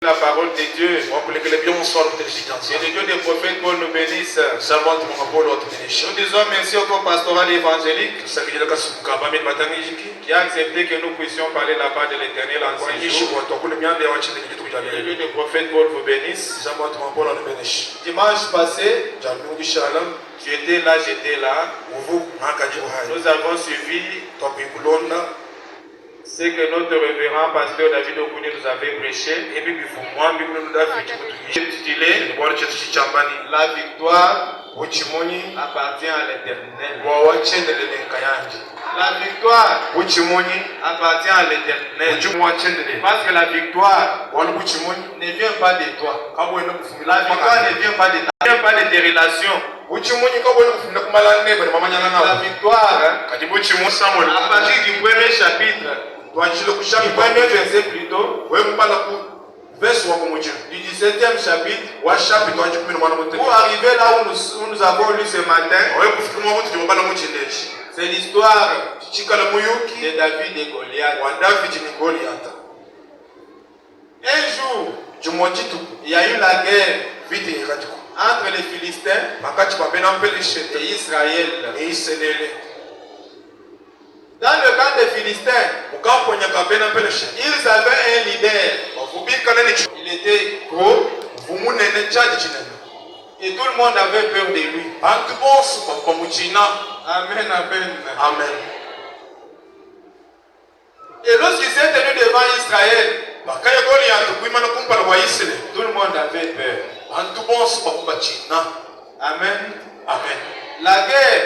La parole de Dieu. Et le Dieu des prophètes Paul nous bénisse. Nous Nous disons merci au corps pastoral évangélique qui a accepté que nous puissions parler la part de l'Éternel en ce jour. Le Dieu des prophètes Paul vous bénisse. Dimanche passé, tu étais là, j'étais là. Nous avons suivi ce que notre révérend pasteur David Okuni nous avait prêché. Intitulé La victoire appartient à l'Éternel. La victoire appartient à l'Éternel. Parce que la victoire ne vient pas de toi. La victoire ne vient pas de ta, ne vient pas de tes relations. La victoire, à partir du premier chapitre, du premier verset plutôt, du 17e chapitre, pour arriver là où nous avons lu ce matin, c'est l'histoire de David et Goliath. Un jour, il y a eu la guerre entre les Philistins et Israël. Dans le camp des Philistins, ils avaient un leader. Il était gros et tout le monde avait peur de lui. Amen, amen. Amen. Et lorsqu'il s'est tenu devant Israël, tout le monde avait peur. Amen. Amen. La guerre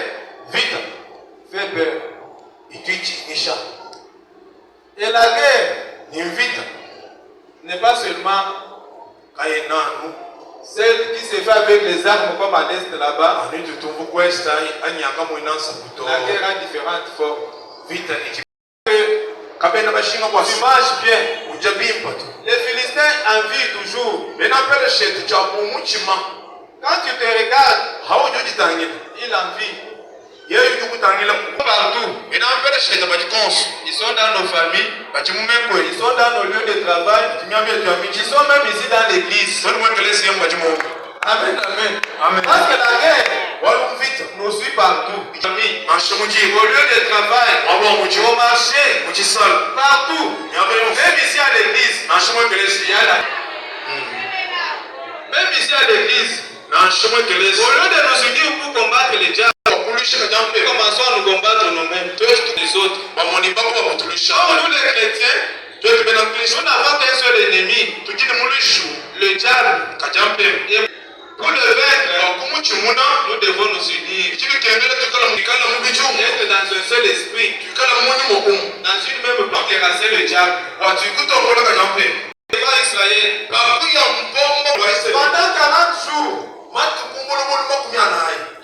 fait peur. Et la guerre n'est pas seulement celle qui se fait avec les armes comme à l'est là-bas. La guerre a différentes formes. Tu marches bien. Les Philistins envient toujours. Quand tu te regardes, ils envient. Partout. Ils sont dans nos familles. Ils sont dans nos lieux de travail. Ils sont même ici dans l'église. Amen, amen. Amen. Parce que la guerre nous suit partout. Au lieu de travail, au marché, partout. Même ici à l'église. Même ici à l'église. Au lieu de nous unir pour combattre les diables, commençons à nous combattre nous-mêmes, les autres. Comme nous les chrétiens, nous n'avons qu'un seul ennemi, le diable. Et pour le vaincre, nous devons nous unir. Être dans un seul esprit, dans une même porte, terrasser le diable. Devant Israël, pendant 40 jours,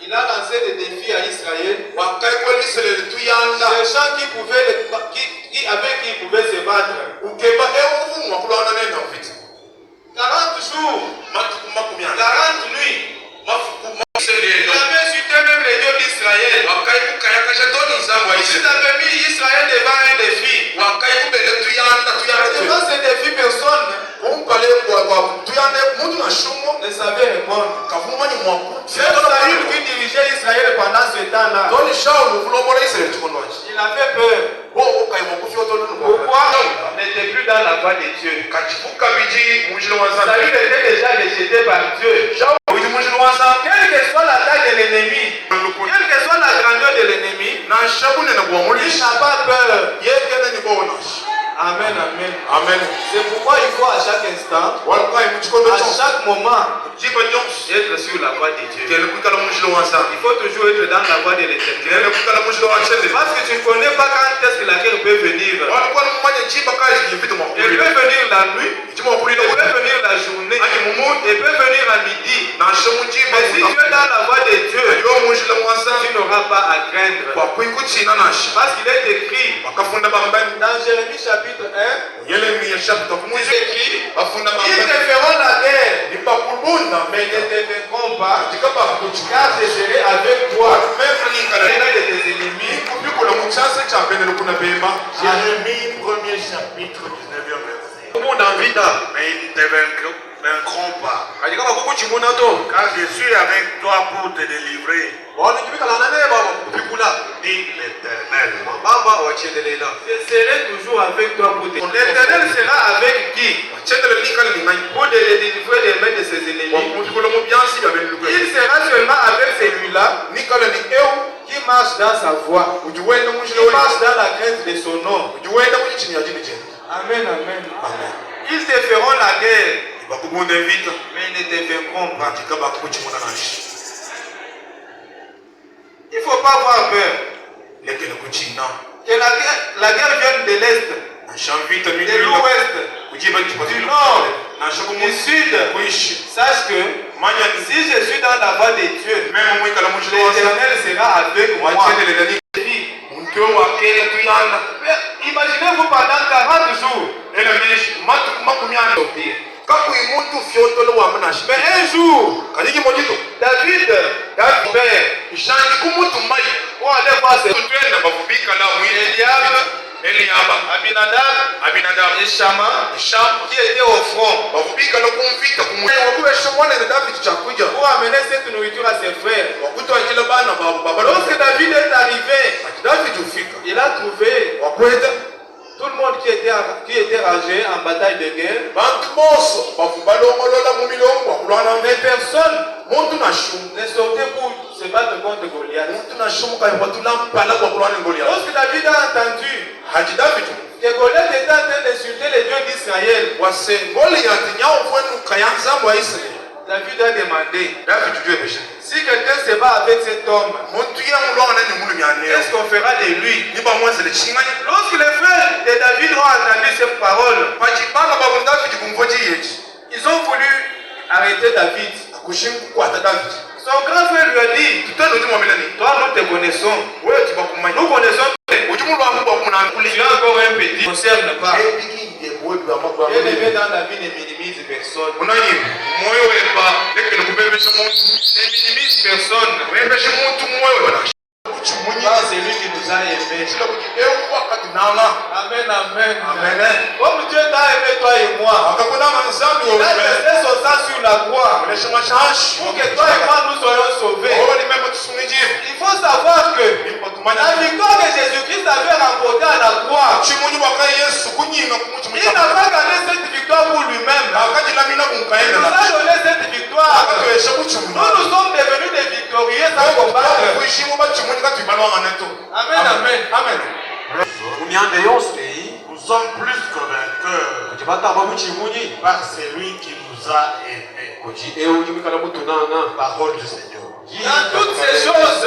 il a lancé des défis à Israël. Sachant avec qui il pouvait se battre. 40 jours, 40 nuits. Il avait insulté même les dieux d'Israël. Il avait mis Israël devant un défi. Devant ce défi, personne ne savait répondre. C'est Saül qui dirigeait Israël pendant ce temps-là. Il avait peur. Pourquoi il n'était plus dans la voie de Dieu? Saül était déjà rejeté par Dieu. Quelle que soit l'attaque de l'ennemi, quelle que soit la grandeur de l'ennemi, il n'a pas peur. Amen, amen. Amen. C'est pourquoi il faut à chaque instant, à chaque moment, être sur la voie de Dieu. Il faut toujours être dans la voie de l'Éternel. Parce que tu ne connais pas quand est-ce que la guerre peut venir. Elle peut venir la nuit, elle peut venir la journée, elle peut venir à midi. Mais si tu es dans la voie de Dieu, tu n'auras pas à craindre. Parce qu'il est écrit dans Jérémie chapitre 1, il est écrit, ils te feront la guerre, mais ne te vaincront pas, car je serai avec toi, même de tes ennemis. Jérémie 1er chapitre 19e verset. Mais ils ne te vaincront Car je suis avec toi pour te délivrer, dit l'Éternel. Je serai toujours avec toi pour te délivrer. L'Éternel sera avec qui? Pour te délivrer des mains de ses ennemis. Il sera seulement avec celui-là qui marche dans sa voie, qui marche dans la crainte de son nom. Amen, amen. Ils te feront la guerre, mais ils ne te vaincront pas. Il ne faut pas avoir peur. Que la guerre vienne de l'Est, de l'Ouest, du Nord, du Sud. Sache que si je suis dans la voie de Dieu, l'Éternel sera avec moi. Imaginez-vous pendant 40 jours. Mais un jour, David, père, pour aller voir ses Abinadab et Shama, qui étaient au front, pour amener cette nourriture à ses frères. Lorsque David est arrivé, il a trouvé tout le monde qui était rangé en bataille de guerre. Mais personne ne sortait pour se battre contre Goliath. Lorsque David a entendu que Goliath était en train d'insulter les dieux d'Israël, David a demandé, si quelqu'un se bat avec cet homme, qu'est-ce qu'on fera de lui? Lorsque les frères de David ont entendu ces paroles, ils ont voulu arrêter David. Son grand frère lui a dit, toi nous te connaissons, nous connaissons, tu as encore un petit, ne concerne pas. Bien-aimé dans la vie ne minimise personne. Ne minimise personne. Car c'est lui qui nous a aimés. Amen, amen. Amen. Comme Dieu t'a aimé, toi et moi, il a laissé son sang sur la croix pour que toi et moi nous soyons sauvés. Il faut savoir que la victoire que Jésus-Christ avait remportée à la croix, il n'a pas gagné cette victoire pour lui-même. Il nous a donné cette victoire. Nous sommes devenus des victorieux sans combattre. Amen, amen, amen. Nous sommes plus que vainqueurs par celui qui nous a aimés. Parole du Seigneur. Dans toutes ces choses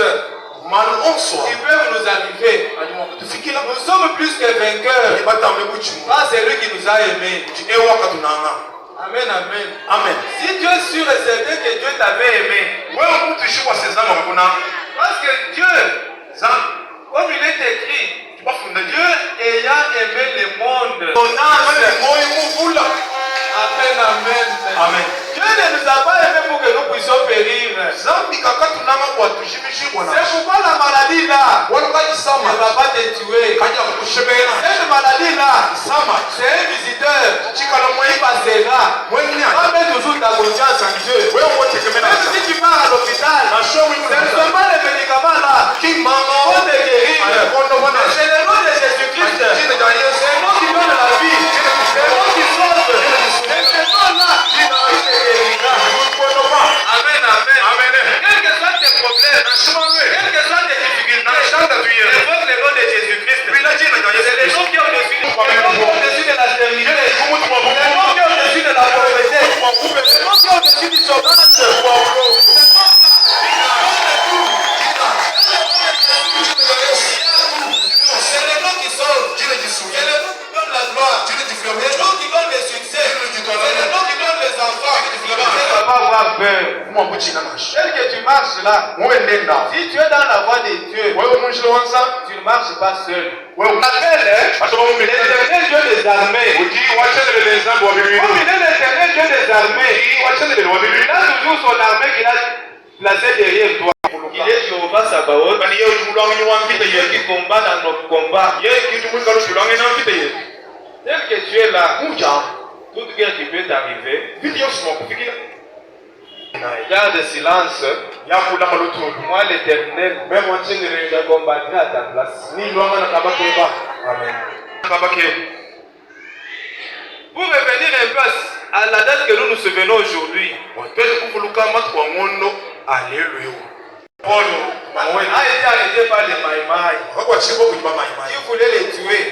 qui peuvent nous arriver, nous sommes plus que vainqueurs par celui qui nous a aimés. Amen, amen. Amen. Si tu es sûr et certain que Dieu t'avait aimé, parce que Dieu, comme il est écrit, Dieu ayant aimé le monde, amen, amen. Amen. Dieu ne nous a pas aimés pour que nous puissions périr. C'est pourquoi la maladie là ne va pas te tuer. Cette maladie là, c'est un visiteur qui passera. Mets toujours ta confiance en Dieu. Même si tu pars à l'hôpital, ce ne sont pas les médicaments là qui vont te guérir. C'est le nom de Jésus-Christ. C'est le nom qui donne la vie. C'est le nom qui sauve. C'est ce nom-là qui te guérira. Amen, amen. Quels que soient tes problèmes, quelles que soient tes difficultés, évoque le nom de Jésus-Christ. C'est le nom qui est au-dessus de la stérilité. Le nom qui est au-dessus de la pauvreté. Le nom qui est au-dessus du chômage. C'est le nom qui sauve. C'est le nom qui donne la gloire. C'est le nom qui donne le succès. C'est le nom qui donne les enfants. Tu ne vas pas avoir peur. Tel que tu marches là, si tu es dans la voie de Dieu, tu ne marches pas seul. On appelle l'Éternel Dieu des armées. Comme il est l'Éternel Dieu des armées, il a toujours son armée qu'il a placée derrière toi. Il est Jéhovah Sabaoth, Dieu qui combat dans nos combats. Tel que tu es là, toute guerre qui peut t'arriver, Garde silence. Moi l'Éternel, je combattrai à ta place. Amen. Pour revenir un peu à la date que nous nous souvenons aujourd'hui, Paul a été arrêté par les Maïmaï. Ils voulaient les tuer.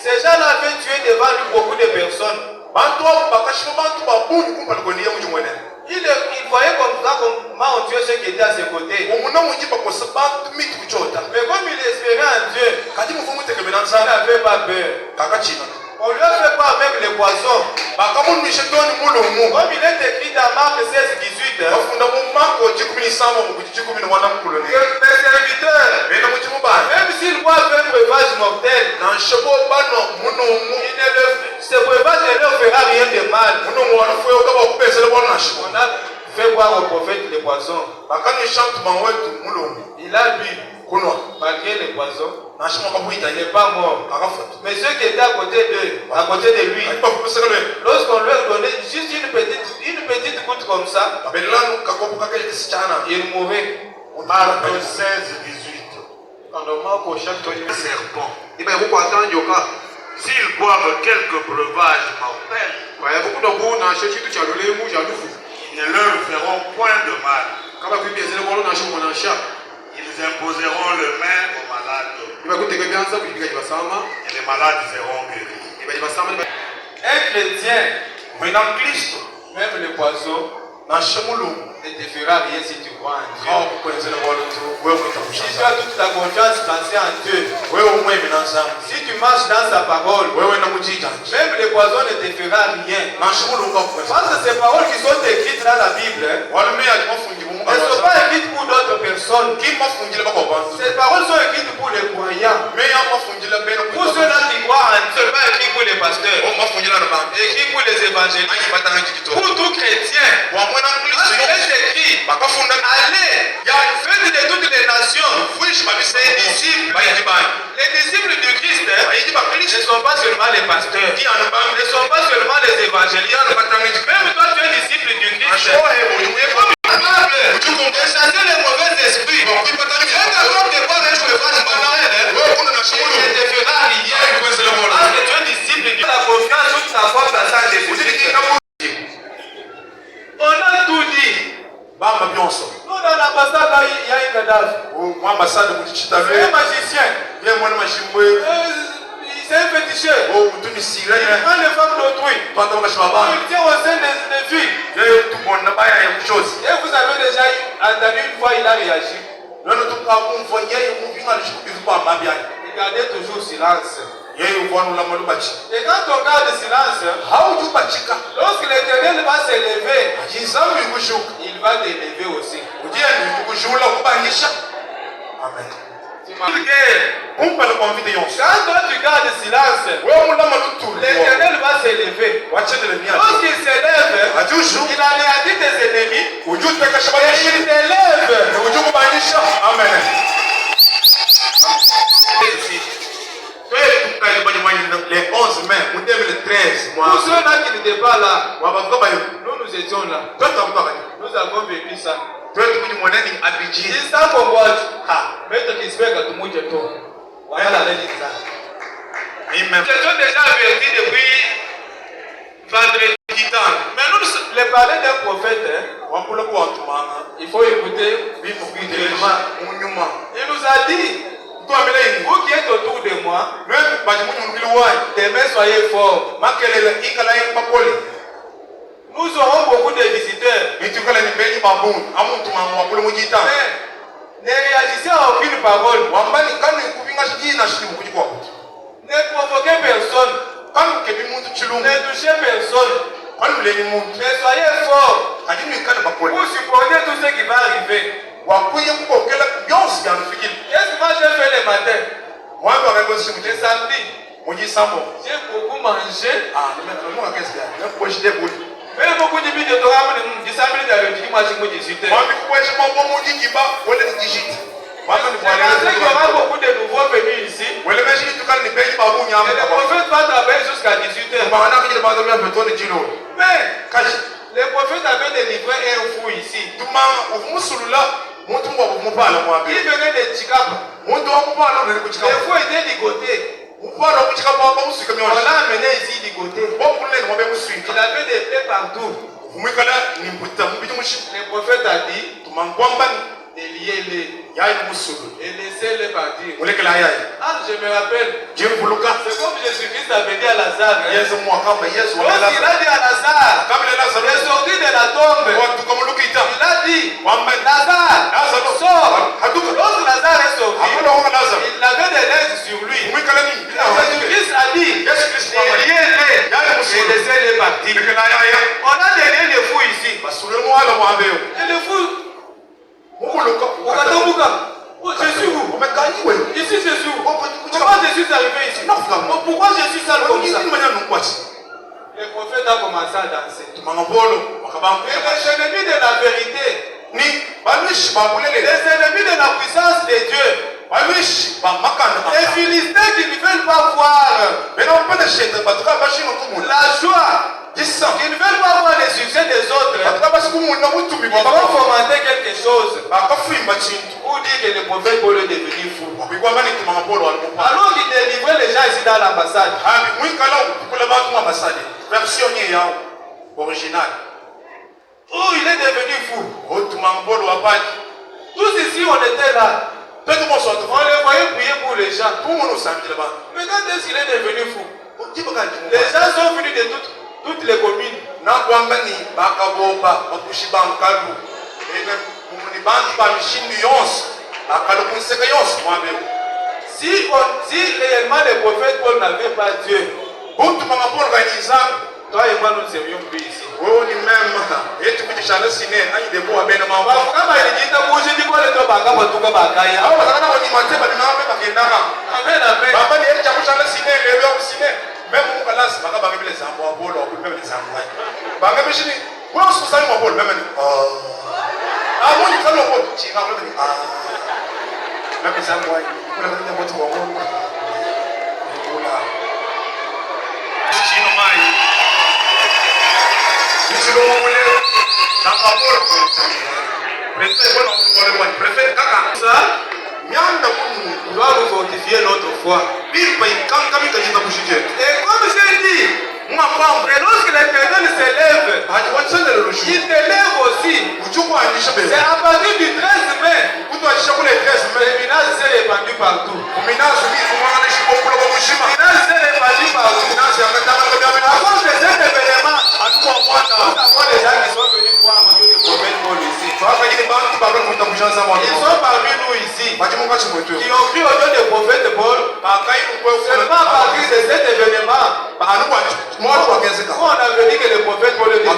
Ces gens-là avaient tué devant lui beaucoup de personnes. Il voyait comme ça comment on tuait ceux qui étaient à ses côtés. Mais comme il espérait en Dieu, il n'avait pas peur. On lui a fait voir même les poissons. Comme il est écrit dans Marc 16, 18. Mes serviteurs, même s'ils boivent un breuvage mortel, ce breuvage ne leur fera rien de mal. On a fait voir au prophète les poissons. Il a bu, malgré les poissons. Il n'est pas mort. Mais ceux qui étaient à côté de lui, lorsqu'on leur donnait juste une petite goutte comme ça, il mourait. Marc 16, 18. Serpent. S'ils boivent quelques breuvages mortels, ils ne leur feront point de mal. Ils imposeront le main aux malades. Et les malades seront guéris. Un chrétien, même les poissons, ne te fera rien si tu crois en Dieu. Si tu as toute ta confiance placée en Dieu, si tu marches dans sa parole, même les poissons ne te fera rien. Parce que ces paroles qui sont écrites dans la Bible, elles ne sont pas écrites pour d'autres personnes. Ces paroles sont écrites pour les croyants. Pour ceux-là qui croient en Dieu, pas écrites pour les pasteurs. Écrites pour les évangélistes. Pour tout chrétien. Écrit, allez, faites de toutes les nations, les disciples. Les disciples du Christ ne sont pas seulement les pasteurs, ne sont pas seulement les évangélistes. Même toi, tu es disciple du Christ. De chasser les mauvais esprits. D'accord de voir un breuvage mortel, il ne te fera rien. Parce que tu es disciple du Christ. La confiance, toute ta foi placée en Jésus. On a tout dit. Nous, dans l'ambassade, là, il y a un cadavre. C'est un magicien. C'est un féticheur. Il prend les femmes d'autrui. Il tient au sein des filles. Et vous avez déjà entendu une fois, il a réagi. Gardez toujours silence. Et quand on garde silence, lorsque l'Éternel va s'élever, il va t'élever aussi. Amen. Quand toi tu gardes silence, l'Éternel va s'élever. Lorsqu'il s'élève, il anéantit tes ennemis et il t'élève. Amen. Les 11 mai, 2013, Pour ceux-là qui n'étaient pas là, nous étions là. Nous avons vécu ça. C'est ça qu'on voit. Maître qui se fait que tout le monde est tout. Voilà la légende. Ils sont déjà avertis depuis vendredi. Mais nous, les parler d'un prophète, il faut écouter fidèlement. Il nous a dit, vous qui êtes autour de moi, demain soyez forts. Nous aurons beaucoup de visiteurs. Mais ne réagissez à aucune parole. Ne provoquez personne. Ne touchez personne. Mais soyez forts pour supporter tout ce qui va arriver. Qu'est-ce que moi j'ai fait le matin? Le samedi. J'ai beaucoup mangé. Mais beaucoup de vidéos de samedi de moi j'ai dit j'étais. Il y aura beaucoup de nouveaux venus ici. Et le prophète va travailler jusqu'à 18h. Mais le prophète avait délivré un ici. Tuma umusulula muntu ngo umupala mwabe. Il venait de Chikapa. Muntu omupala uri ku Les Chikapa. fous étaient ligotés. Upala ku Chikapa ba musika On myosha. l'a amené ici ligoté. Bo kulle ngombe musika. Il avait des plaies partout. Umikala ni mputa mubiti mushi. Le prophète a dit Tuma ngwamba déliez-les yayi musulu. et laissez-les partir. Mulekala yayi. Ah, je me rappelle. Jimvuluka. C'est comme Jésus-Christ avait dit à Lazare. Yesu mwakamba Yesu wala Lorsqu'il Lazaro. a dit à Lazare, Kabla il est Lazaro. sorti de la tombe. Watu kamulukita. Il a dit, Wamba Lazare, Lazaro. sors. Haduka. Lorsque Lazare est sorti, Akola wa Lazaro. il avait des lettres sur lui. Umikala ni. Jésus-Christ a dit, Yesu Kristo. déliez-les Yayi et musulu. laissez-les partir. Mulekala yayi. On a délié les fous ici. Basule mwala mwabe. Et les fous, Mukuluka. Ukatambuka. Oh, Jésus où? Umekanyiwe. Ici Jésus où? Comment Jésus est arrivé ici? Oh, pourquoi Jésus sale comme ça? Le prophète a commencé à danser. Et les ennemis de la vérité, les ennemis de la puissance de Dieu, les Philistins qui ne veulent pas voir la joie, qui ne veulent pas voir les succès des autres, ils vont fomenter quelque chose pour dire que le prophète Paul est devenu fou. Alors qu'il délivrait les gens ici dans l'ambassade. Oh, il est devenu fou. Tous ici, on était là. On les voyait prier pour les gens. Mais quand est-ce qu'il est devenu fou? Les gens sont venus de toutes les communes. Si réellement le prophète Paul n'avait pas Dieu, toi et moi nous ne serions plus ici. Amen, on doit nous fortifier notre foi. Et comme j'ai dit, et lorsque l'Éternel s'élève, il t'élève aussi. C'est à partir du 13 mai, les minages s'est répandu partout. Les minages s'est répandu partout. À cause de cet événement, nous avons des gens qui sont venus voir au Dieu du prophète Paul ici. Ils sont parmi nous ici, qui ont cru au Dieu du prophète Paul. Seulement à partir de cet événement, où on avait dit que le prophète Paul est devenu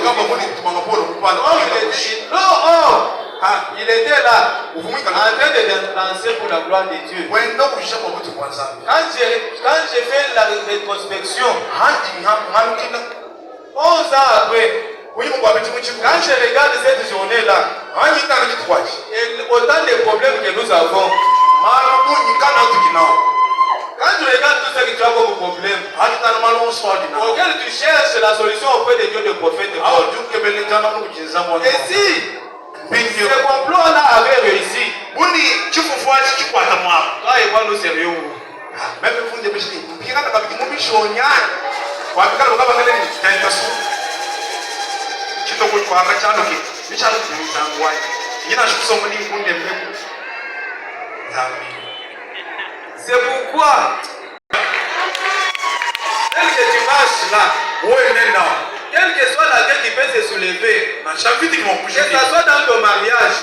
il était là, en train de danser pour la gloire de Dieu. Quand j'ai fait la rétrospection, 11 ans après, quand je regarde cette journée-là, et autant de problèmes que nous avons, quand tu regardes tout ce que tu as comme problème, auquel tu cherches la solution auprès de Dieu, de prophète, et si ce complot-là avait réussi, toi et moi nous serions où? C'est pourquoi, tel que tu marches là, quelle que soit la tête qui peut se soulever, que ce soit dans ton mariage,